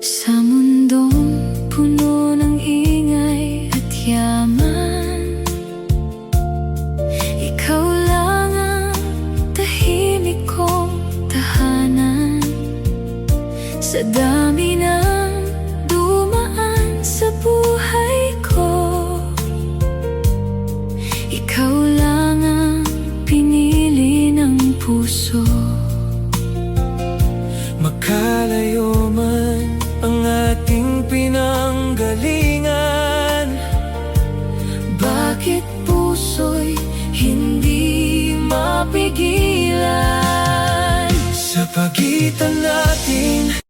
Sa mundong puno ng ingay at yaman, ikaw lang ang tahimik kong tahanan. Sa dami ng dumaan sa buhay ko, ikaw lang ang pinili ng puso. Makalayo man ang ating pinanggalingan, Bakit puso'y hindi mapigilan? sa pagitan natin